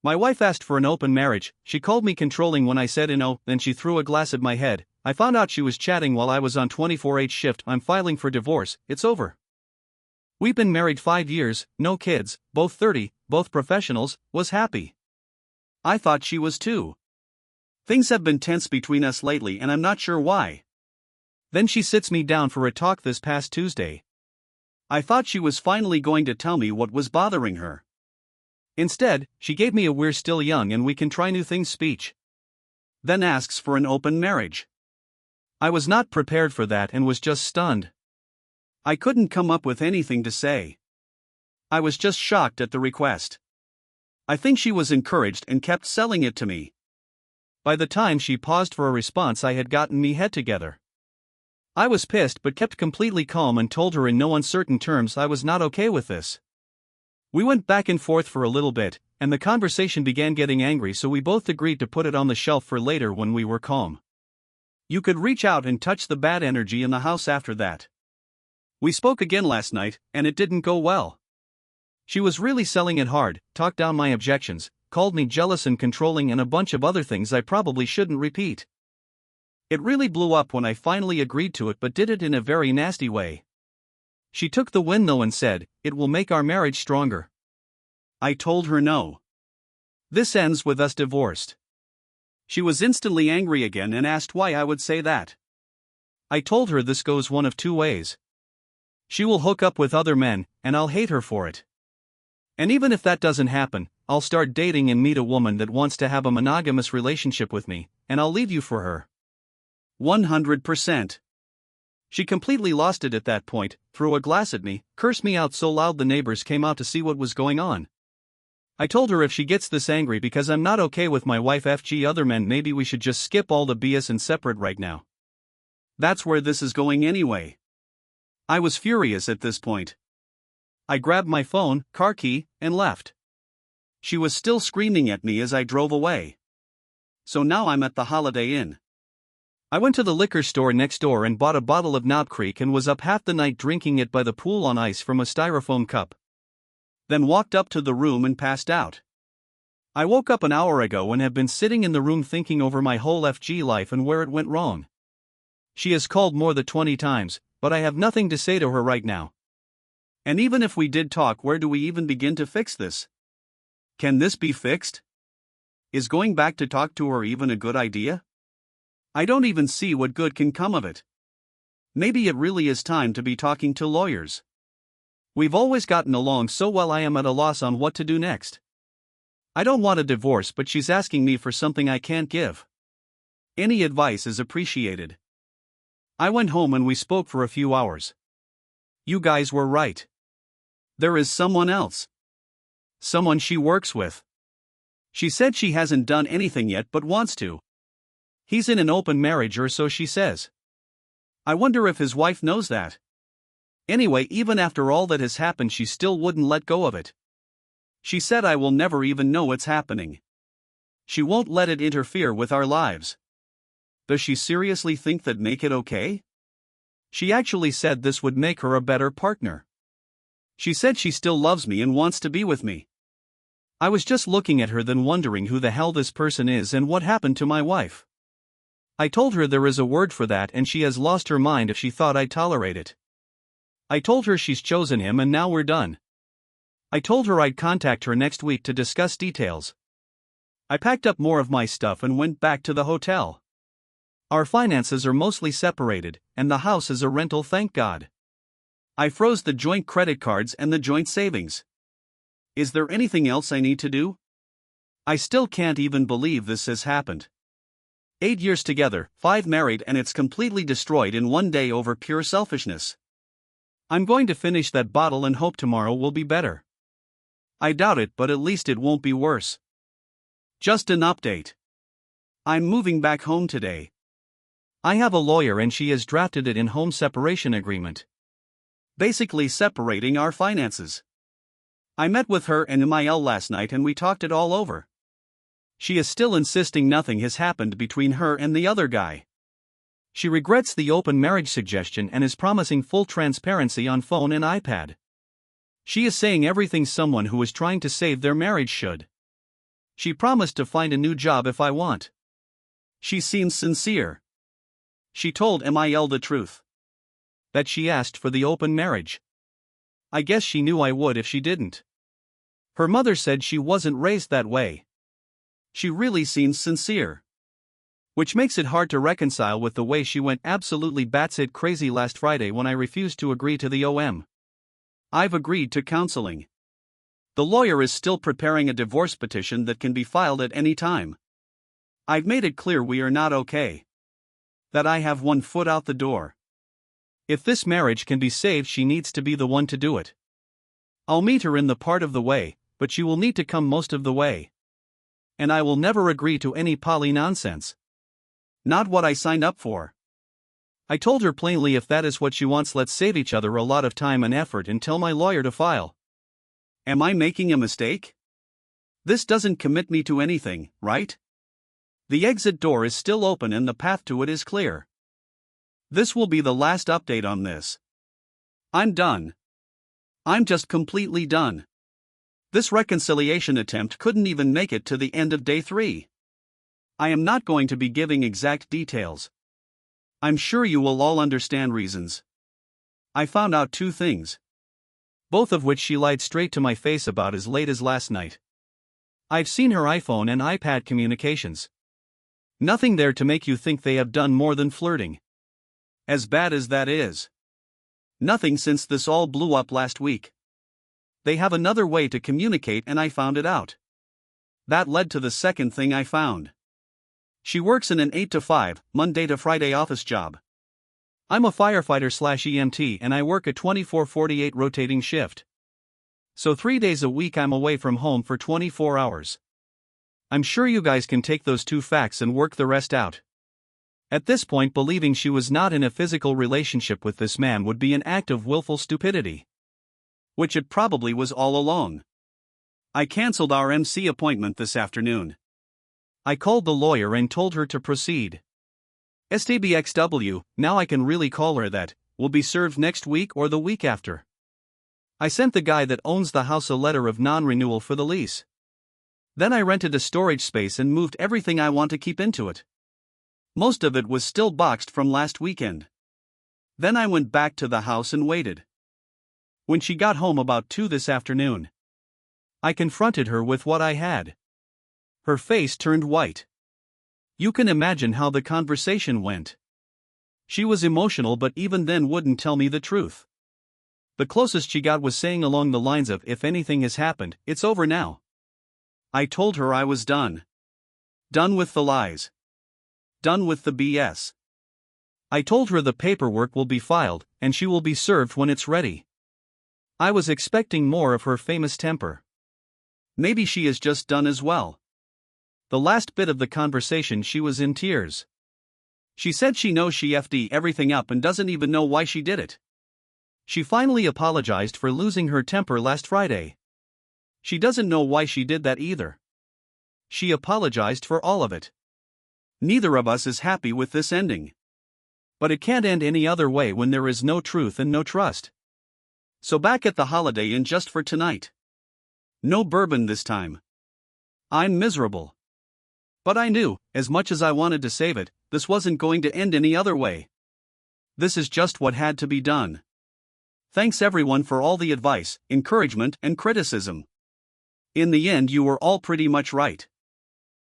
My wife asked for an open marriage. She called me controlling when I said no, then she threw a glass at my head. I found out she was chatting while I was on 24/8 shift. I'm filing for divorce, it's over. We've been married 5 years, no kids, both 30, both professionals, was happy. I thought she was too. Things have been tense between us lately and I'm not sure why. Then she sits me down for a talk this past Tuesday. I thought she was finally going to tell me what was bothering her. Instead, she gave me a "we're still young and we can try new things" speech. Then asks for an open marriage. I was not prepared for that and was just stunned. I couldn't come up with anything to say. I was just shocked at the request. I think she was encouraged and kept selling it to me. By the time she paused for a response, I had gotten me head together. I was pissed but kept completely calm and told her in no uncertain terms I was not okay with this. We went back and forth for a little bit, and the conversation began getting angry, so we both agreed to put it on the shelf for later when we were calm. You could reach out and touch the bad energy in the house after that. We spoke again last night, and it didn't go well. She was really selling it hard, talked down my objections, called me jealous and controlling, and a bunch of other things I probably shouldn't repeat. It really blew up when I finally agreed to it, but did it in a very nasty way. She took the win though and said, "It will make our marriage stronger." I told her no. This ends with us divorced. She was instantly angry again and asked why I would say that. I told her this goes one of two ways. She will hook up with other men, and I'll hate her for it. And even if that doesn't happen, I'll start dating and meet a woman that wants to have a monogamous relationship with me, and I'll leave you for her. 100%. She completely lost it at that point, threw a glass at me, cursed me out so loud the neighbors came out to see what was going on. I told her if she gets this angry because I'm not okay with my wife FG other men, maybe we should just skip all the BS and separate right now. That's where this is going anyway. I was furious at this point. I grabbed my phone, car key, and left. She was still screaming at me as I drove away. So now I'm at the Holiday Inn. I went to the liquor store next door and bought a bottle of Knob Creek and was up half the night drinking it by the pool on ice from a styrofoam cup. Then walked up to the room and passed out. I woke up an hour ago and have been sitting in the room thinking over my whole FG life and where it went wrong. She has called more than 20 times, but I have nothing to say to her right now. And even if we did talk, where do we even begin to fix this? Can this be fixed? Is going back to talk to her even a good idea? I don't even see what good can come of it. Maybe it really is time to be talking to lawyers. We've always gotten along so well, I am at a loss on what to do next. I don't want a divorce, but she's asking me for something I can't give. Any advice is appreciated. I went home and we spoke for a few hours. You guys were right. There is someone else. Someone she works with. She said she hasn't done anything yet but wants to. He's in an open marriage, or so she says. I wonder if his wife knows that. Anyway, even after all that has happened, she still wouldn't let go of it. She said I will never even know it's happening. She won't let it interfere with our lives. Does she seriously think that make it okay? She actually said this would make her a better partner. She said she still loves me and wants to be with me. I was just looking at her then wondering who the hell this person is and what happened to my wife. I told her there is a word for that and she has lost her mind if she thought I'd tolerate it. I told her she's chosen him and now we're done. I told her I'd contact her next week to discuss details. I packed up more of my stuff and went back to the hotel. Our finances are mostly separated, and the house is a rental, thank God. I froze the joint credit cards and the joint savings. Is there anything else I need to do? I still can't even believe this has happened. 8 years together, 5 married, and it's completely destroyed in one day over pure selfishness. I'm going to finish that bottle and hope tomorrow will be better. I doubt it, but at least it won't be worse. Just an update. I'm moving back home today. I have a lawyer and she has drafted it in home separation agreement. Basically separating our finances. I met with her and Emil last night and we talked it all over. She is still insisting nothing has happened between her and the other guy. She regrets the open marriage suggestion and is promising full transparency on phone and iPad. She is saying everything someone who is trying to save their marriage should. She promised to find a new job if I want. She seems sincere. She told Mil the truth. That she asked for the open marriage. I guess she knew I would if she didn't. Her mother said she wasn't raised that way. She really seems sincere. Which makes it hard to reconcile with the way she went absolutely batshit crazy last Friday when I refused to agree to the OM. I've agreed to counseling. The lawyer is still preparing a divorce petition that can be filed at any time. I've made it clear we are not okay. That I have one foot out the door. If this marriage can be saved, she needs to be the one to do it. I'll meet her in the part of the way, but she will need to come most of the way. And I will never agree to any poly nonsense. Not what I signed up for. I told her plainly, if that is what she wants, let's save each other a lot of time and effort and tell my lawyer to file. Am I making a mistake? This doesn't commit me to anything, right? The exit door is still open and the path to it is clear. This will be the last update on this. I'm done. I'm just completely done. This reconciliation attempt couldn't even make it to the end of day 3. I am not going to be giving exact details. I'm sure you will all understand reasons. I found out 2 things. Both of which she lied straight to my face about as late as last night. I've seen her iPhone and iPad communications. Nothing there to make you think they have done more than flirting. As bad as that is. Nothing since this all blew up last week. They have another way to communicate and I found it out. That led to the second thing I found. She works in an 8 to 5, Monday to Friday office job. I'm a firefighter/EMT and I work a 24/48 rotating shift. So 3 days a week I'm away from home for 24 hours. I'm sure you guys can take those 2 facts and work the rest out. At this point, believing she was not in a physical relationship with this man would be an act of willful stupidity. Which it probably was all along. I cancelled our MC appointment this afternoon. I called the lawyer and told her to proceed. STBXW, now I can really call her that, will be served next week or the week after. I sent the guy that owns the house a letter of non-renewal for the lease. Then I rented a storage space and moved everything I want to keep into it. Most of it was still boxed from last weekend. Then I went back to the house and waited. When she got home about 2 this afternoon, I confronted her with what I had. Her face turned white. You can imagine how the conversation went. She was emotional, but even then wouldn't tell me the truth. The closest she got was saying along the lines of, if anything has happened, it's over now. I told her I was done. Done with the lies. Done with the BS. I told her the paperwork will be filed, and she will be served when it's ready. I was expecting more of her famous temper. Maybe she is just done as well. The last bit of the conversation she was in tears. She said she knows she FD everything up and doesn't even know why she did it. She finally apologized for losing her temper last Friday. She doesn't know why she did that either. She apologized for all of it. Neither of us is happy with this ending. But it can't end any other way when there is no truth and no trust. So back at the Holiday Inn just for tonight. No bourbon this time. I'm miserable. But I knew, as much as I wanted to save it, this wasn't going to end any other way. This is just what had to be done. Thanks everyone for all the advice, encouragement, and criticism. In the end, you were all pretty much right.